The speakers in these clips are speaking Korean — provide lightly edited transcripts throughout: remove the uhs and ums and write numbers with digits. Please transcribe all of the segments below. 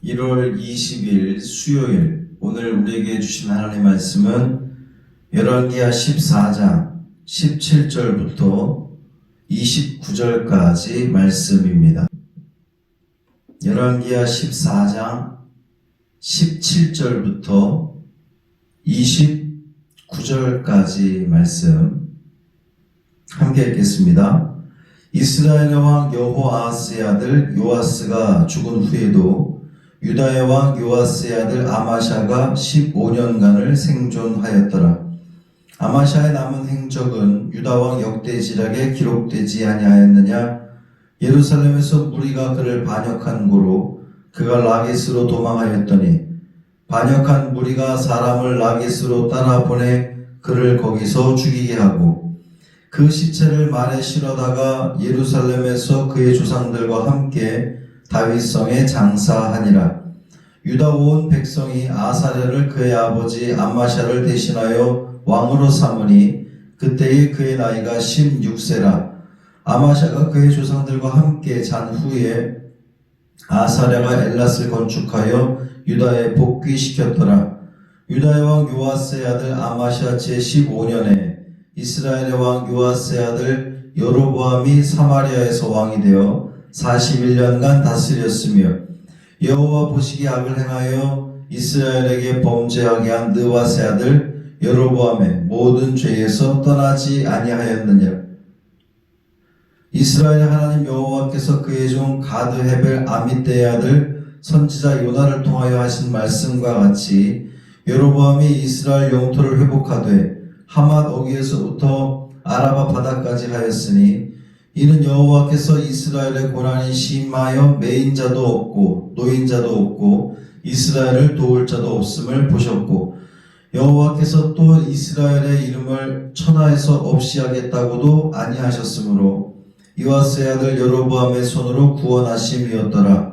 1월 20일 수요일, 오늘 우리에게 주신 하나님의 말씀은 열왕기하 14장 17절부터 29절까지 말씀입니다. 열왕기하 14장 17절부터 29절까지 말씀 함께 읽겠습니다. 이스라엘의 왕 여호아하스의 아들 요아스가 죽은 후에도 유다의 왕 요아스의 아들 아마샤가 15년간을 생존하였더라. 아마샤의 남은 행적은 유다 왕 역대지략에 기록되지 아니하였느냐? 예루살렘에서 무리가 그를 반역한 고로 그가 라깃으로 도망하였더니 반역한 무리가 사람을 라깃으로 따라 보내 그를 거기서 죽이게 하고 그 시체를 말에 실어다가 예루살렘에서 그의 조상들과 함께 다윗성에 장사하니라. 유다 온 백성이 아사랴를 그의 아버지 암마샤를 대신하여 왕으로 삼으니 그때에 그의 나이가 16세라. 아마샤가 그의 조상들과 함께 잔 후에 아사랴가 엘랏을 건축하여 유다에 복귀시켰더라. 유다의 왕 요아스의 아들 아마샤 제15년에 이스라엘의 왕 요아스의 아들 여로보암이 사마리아에서 왕이 되어 41년간 다스렸으며 여호와 보시기에 악을 행하여 이스라엘에게 범죄하게 한 느밧의 아들 여로보암의 모든 죄에서 떠나지 아니하였느냐. 이스라엘의 하나님 여호와께서 그의 종 가드 헤벨 아미떼의 아들 선지자 요나를 통하여 하신 말씀과 같이 여로보암이 이스라엘 영토를 회복하되 하맛 어귀에서부터 아라바 바다까지 하였으니 이는 여호와께서 이스라엘의 고난이 심하여 매인 자도 없고 노인 자도 없고 이스라엘을 도울 자도 없음을 보셨고 여호와께서 또 이스라엘의 이름을 천하에서 없이 하겠다고도 아니하셨으므로 요아스의 아들 여로보암의 손으로 구원하심이었더라.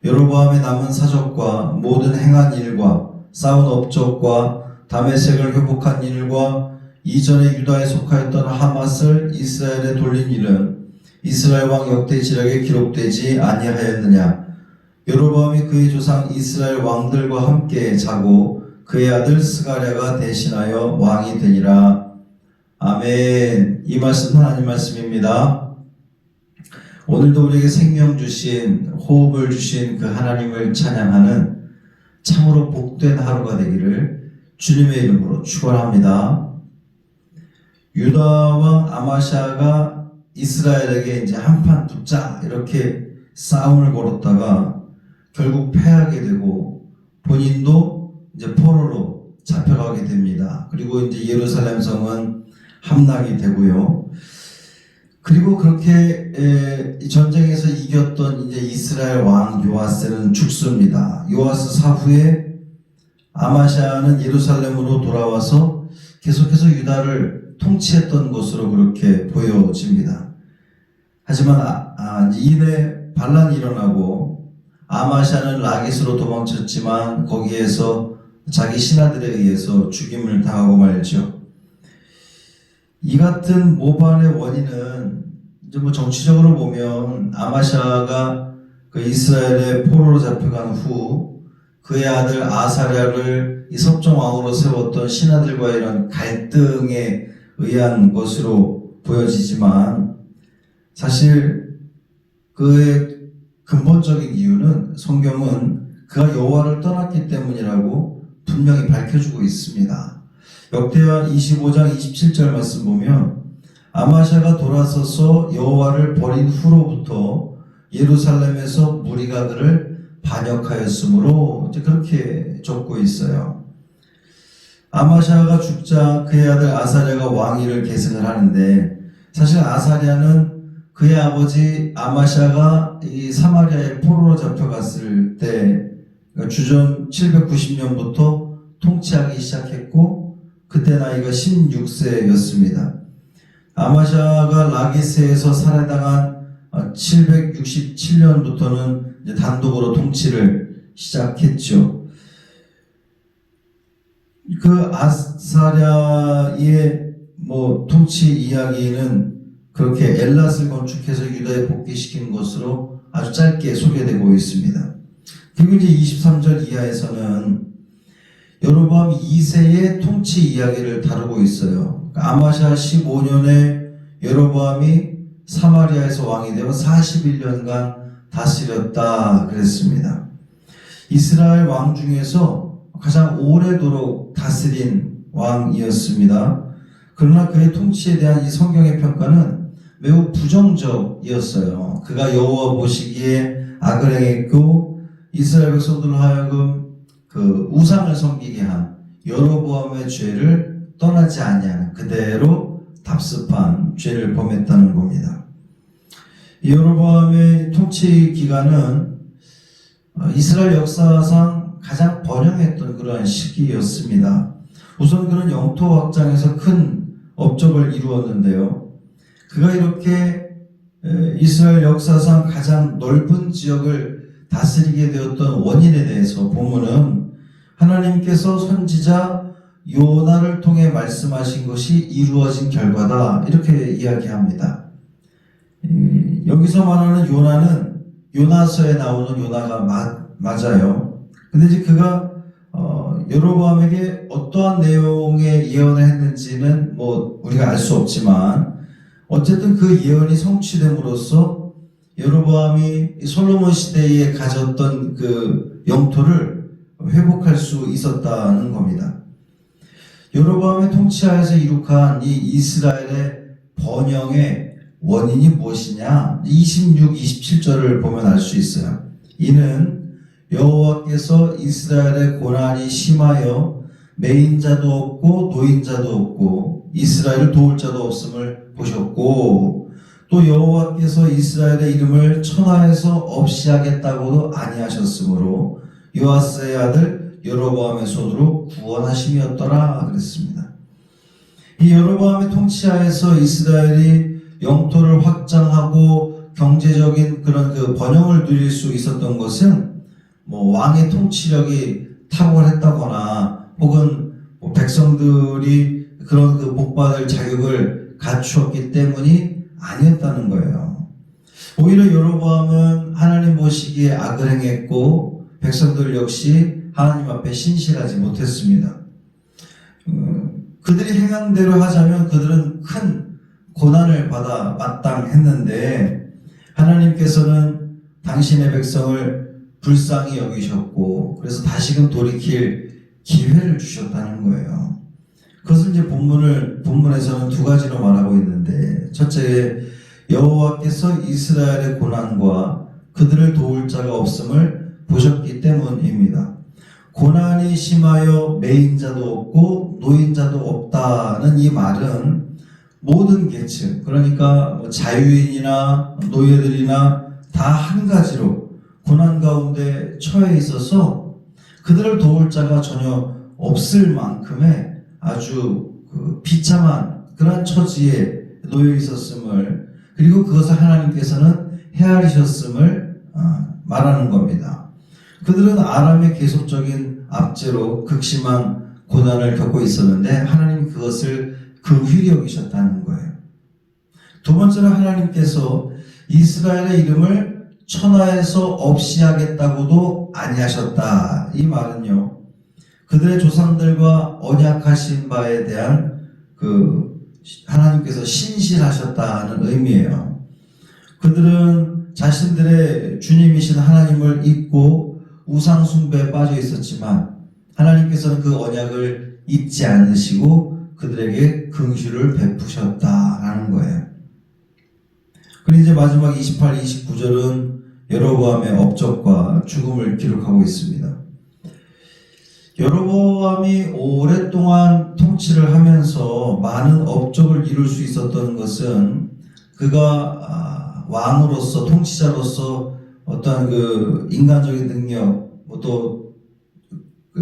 여로보암의 남은 사적과 모든 행한 일과 쌓은 업적과 다메섹을 회복한 일과 이전에 유다에 속하였던 하맛을 이스라엘에 돌린 일은 이스라엘 왕 역대지략에 기록되지 아니하였느냐. 여로보암이 그의 조상 이스라엘 왕들과 함께 자고 그의 아들 스가랴가 대신하여 왕이 되니라. 아멘. 이 말씀 하나님 말씀입니다. 오늘도 우리에게 생명 주신, 호흡을 주신 그 하나님을 찬양하는 참으로 복된 하루가 되기를 주님의 이름으로 축원합니다. 유다 왕 아마샤가 이스라엘에게 이제 한판 붙자 이렇게 싸움을 걸었다가 결국 패하게 되고 본인도 이제 포로로 잡혀가게 됩니다. 그리고 이제 예루살렘 성은 함락이 되고요. 그리고 그렇게 전쟁에서 이겼던 이제 이스라엘 왕 요아스는 죽습니다. 요아스 사후에 아마샤는 예루살렘으로 돌아와서 계속해서 유다를 통치했던 것으로 그렇게 보여집니다. 하지만 이내 반란이 일어나고 아마샤는 라깃으로 도망쳤지만 거기에서 자기 신하들에 의해서 죽임을 당하고 말죠. 이 같은 모반의 원인은 이제 뭐 정치적으로 보면 아마샤가 그 이스라엘의 포로로 잡혀간 후 그의 아들 아사랴를 이 섭정왕으로 세웠던 신하들과 이런 갈등에 의한 것으로 보여지지만 사실 그의 근본적인 이유는 성경은 그가 여호와를 떠났기 때문이라고 분명히 밝혀주고 있습니다. 역대하 25장 27절 말씀 보면 아마샤가 돌아서서 여호와를 버린 후로부터 예루살렘에서 무리가 그를 반역하였으므로 이제 그렇게 적고 있어요. 아마샤가 죽자 그의 아들 아사랴가 왕위를 계승을 하는데 사실 아사랴는 그의 아버지 아마샤가 이 사마리아에 포로로 잡혀갔을 때 그러니까 주전 790년부터 통치하기 시작했고 그때 나이가 16세였습니다. 아마샤가 라기스에서 살해당한 767년부터는 이제 단독으로 통치를 시작했죠. 그 아사랴의 통치 이야기는 그렇게 엘랏을 건축해서 유다에 복귀시킨 것으로 아주 짧게 소개되고 있습니다. 그리고 이제 23절 이하에서는 여로보암 2세의 통치 이야기를 다루고 있어요. 아마샤 15년에 여로보암이 사마리아에서 왕이 되어 41년간 다스렸다 그랬습니다. 이스라엘 왕 중에서 가장 오래도록 다스린 왕이었습니다. 그러나 그의 통치에 대한 이 성경의 평가는 매우 부정적이었어요. 그가 여호와 보시기에 악을 행했고 이스라엘 백성들로 하여금 그 우상을 섬기게 한 여로보암의 죄를 떠나지 아니하는 그대로 답습한 죄를 범했다는 겁니다. 이 여로보암의 통치 기간은 이스라엘 역사상 가장 번영했던 그러한 시기였습니다. 우선 그는 영토 확장에서 큰 업적을 이루었는데요. 그가 이렇게 이스라엘 역사상 가장 넓은 지역을 다스리게 되었던 원인에 대해서 본문은 하나님께서 선지자 요나를 통해 말씀하신 것이 이루어진 결과다 이렇게 이야기합니다. 여기서 말하는 요나는 요나서에 나오는 요나가 맞아요. 근데 이제 그가 여로보암에게 어떠한 내용의 예언을 했는지는 뭐 우리가 알 수 없지만 어쨌든 그 예언이 성취됨으로써 여로보암이 솔로몬 시대에 가졌던 그 영토를 회복할 수 있었다는 겁니다. 여로보암의 통치하에서 이룩한 이 이스라엘의 번영의 원인이 무엇이냐? 26, 27절을 보면 알 수 있어요. 이는 여호와께서 이스라엘의 고난이 심하여 매인자도 없고 노인자도 없고 이스라엘을 도울 자도 없음을 보셨고 또 여호와께서 이스라엘의 이름을 천하에서 없이 하겠다고도 아니하셨으므로 요아스의 아들 여로보암의 손으로 구원하심이었더라 그랬습니다. 이 여로보암의 통치하에서 이스라엘이 영토를 확장하고 경제적인 그런 그 번영을 누릴 수 있었던 것은 뭐 왕의 통치력이 탁월했다거나 혹은 뭐 백성들이 그런 그 복받을 자격을 갖추었기 때문이 아니었다는 거예요. 오히려 여로보암은 하나님 보시기에 악을 행했고 백성들 역시 하나님 앞에 신실하지 못했습니다. 그들이 행한 대로 하자면 그들은 큰 고난을 받아 마땅했는데 하나님께서는 당신의 백성을 불쌍히 여기셨고 그래서 다시금 돌이킬 기회를 주셨다는 거예요. 그것을 이제 본문에서는 두 가지로 말하고 있는데 첫째, 여호와께서 이스라엘의 고난과 그들을 도울 자가 없음을 보셨기 때문입니다. 고난이 심하여 매인자도 없고 노인자도 없다는 이 말은 모든 계층, 그러니까 자유인이나 노예들이나 다 한 가지로 고난 가운데 처해 있어서 그들을 도울 자가 전혀 없을 만큼의 아주 비참한 그런 처지에 놓여 있었음을, 그리고 그것을 하나님께서는 헤아리셨음을 말하는 겁니다. 그들은 아람의 계속적인 압제로 극심한 고난을 겪고 있었는데 하나님이 그것을 긍휼히 여기셨다는 거예요. 두 번째로 하나님께서 이스라엘의 이름을 천하에서 없이 하겠다고도 아니하셨다. 이 말은요, 그들의 조상들과 언약하신 바에 대한 하나님께서 신실하셨다는 의미예요. 그들은 자신들의 주님이신 하나님을 잊고 우상 숭배에 빠져 있었지만 하나님께서는 그 언약을 잊지 않으시고 그들에게 긍휼을 베푸셨다라는 거예요. 그리고 이제 마지막 28, 29절은 여로보암의 업적과 죽음을 기록하고 있습니다. 여로보암이 오랫동안 통치를 하면서 많은 업적을 이룰 수 있었던 것은 그가 왕으로서, 통치자로서 어떤 그 인간적인 능력, 또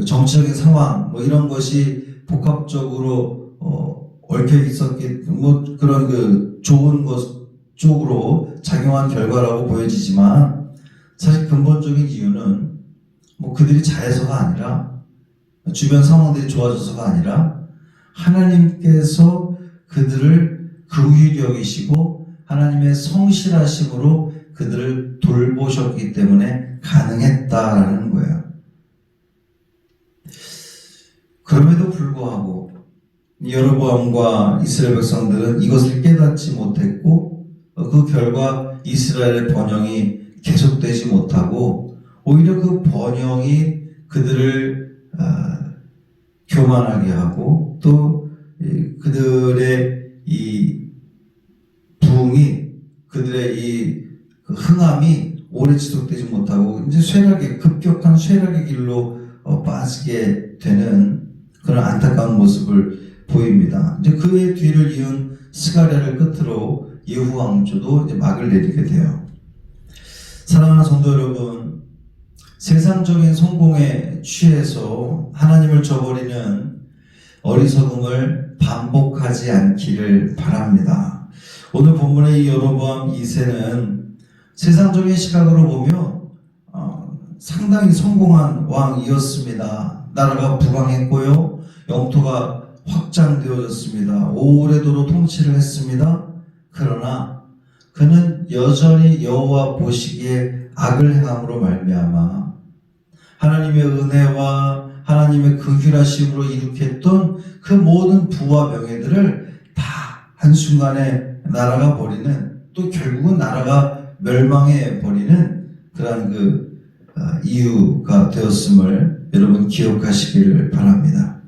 정치적인 상황, 이런 것이 복합적으로 얽혀 있었기, 그런 그 좋은 것 쪽으로 작용한 결과라고 보여지지만 사실 근본적인 이유는 그들이 잘해서가 아니라, 주변 상황들이 좋아져서가 아니라 하나님께서 그들을 긍휼히 여기시고 하나님의 성실하심으로 그들을 돌보셨기 때문에 가능했다라는 거예요. 그럼에도 불구하고 여로보암과 이스라엘 백성들은 이것을 깨닫지 못했고 그 결과 이스라엘의 번영이 계속되지 못하고 오히려 그 번영이 그들을 교만하게 하고 또 그들의 이 부흥이 그들의 이 흥함이 오래 지속되지 못하고 이제 급격한 쇠락의 길로 빠지게 되는 그런 안타까운 모습을 보입니다. 이제 그의 뒤를 이은 스가랴를 끝으로 예후 왕조도 이제 막을 내리게 돼요. 사랑하는 성도 여러분, 세상적인 성공에 취해서 하나님을 저버리는 어리석음을 반복하지 않기를 바랍니다. 오늘 본문의 이 여로보암 2세는 세상적인 시각으로 보면 상당히 성공한 왕이었습니다. 나라가 부강했고요, 영토가 확장되어졌습니다. 오래도록 통치를 했습니다. 그러나 그는 여전히 여호와 보시기에 악을 행함으로 말미암아 하나님의 은혜와 하나님의 극률하심으로 이룩했던 그 모든 부와 명예들을 다 한순간에 날아가 버리는, 또 결국은 나라가 멸망해 버리는 그러한 이유가 되었음을 여러분 기억하시기를 바랍니다.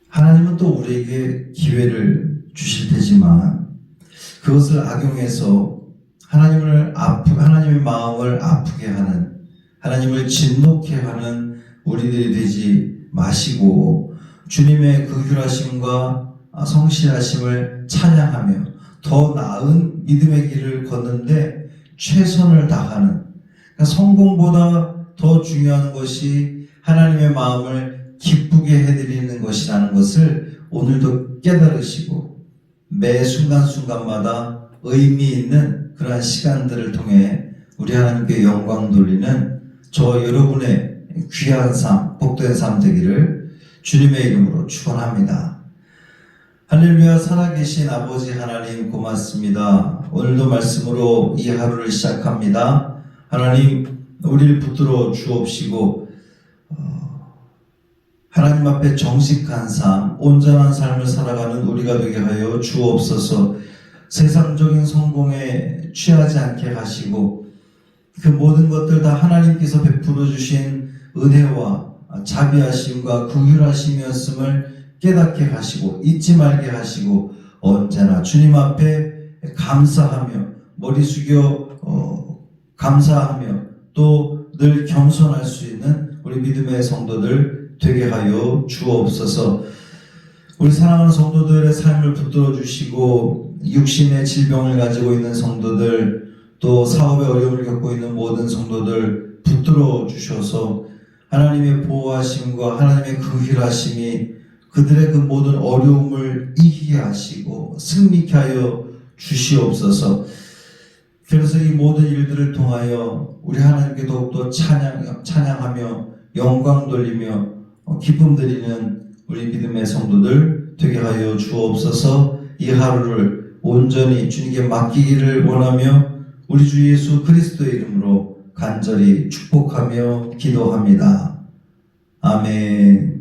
하나님은 또 우리에게 기회를 주실 테지만 그것을 악용해서 하나님의 마음을 아프게 하는, 하나님을 진노케 하는 우리들이 되지 마시고 주님의 극률하심과 성실하심을 찬양하며 더 나은 믿음의 길을 걷는데 최선을 다하는, 그러니까 성공보다 더 중요한 것이 하나님의 마음을 기쁘게 해드리는 것이라는 것을 오늘도 깨달으시고 매 순간순간마다 의미 있는 그러한 시간들을 통해 우리 하나님께 영광 돌리는 저 여러분의 귀한 삶, 복된 삶 되기를 주님의 이름으로 축원합니다. 할렐루야. 살아계신 아버지 하나님 고맙습니다. 오늘도 말씀으로 이 하루를 시작합니다. 하나님, 우리를 붙들어 주옵시고 하나님 앞에 정직한 삶, 온전한 삶을 살아가는 우리가 되게 하여 주옵소서. 세상적인 성공에 취하지 않게 하시고 그 모든 것들 다 하나님께서 베풀어 주신 은혜와 자비하심과 긍휼하심이었음을 깨닫게 하시고 잊지 말게 하시고 언제나 주님 앞에 감사하며 머리 숙여 감사하며 또 늘 겸손할 수 있는 우리 믿음의 성도들 되게 하여 주옵소서. 우리 사랑하는 성도들의 삶을 붙들어 주시고 육신의 질병을 가지고 있는 성도들, 또 사업의 어려움을 겪고 있는 모든 성도들 붙들어 주셔서 하나님의 보호하심과 하나님의 긍휼하심이 그들의 그 모든 어려움을 이기게 하시고 승리케 하여 주시옵소서. 그래서 이 모든 일들을 통하여 우리 하나님께 더욱더 찬양하며 영광 돌리며 기쁨 드리는 우리 믿음의 성도들 되게 하여 주옵소서. 이 하루를 온전히 주님께 맡기기를 원하며 우리 주 예수 그리스도의 이름으로 간절히 축복하며 기도합니다. 아멘.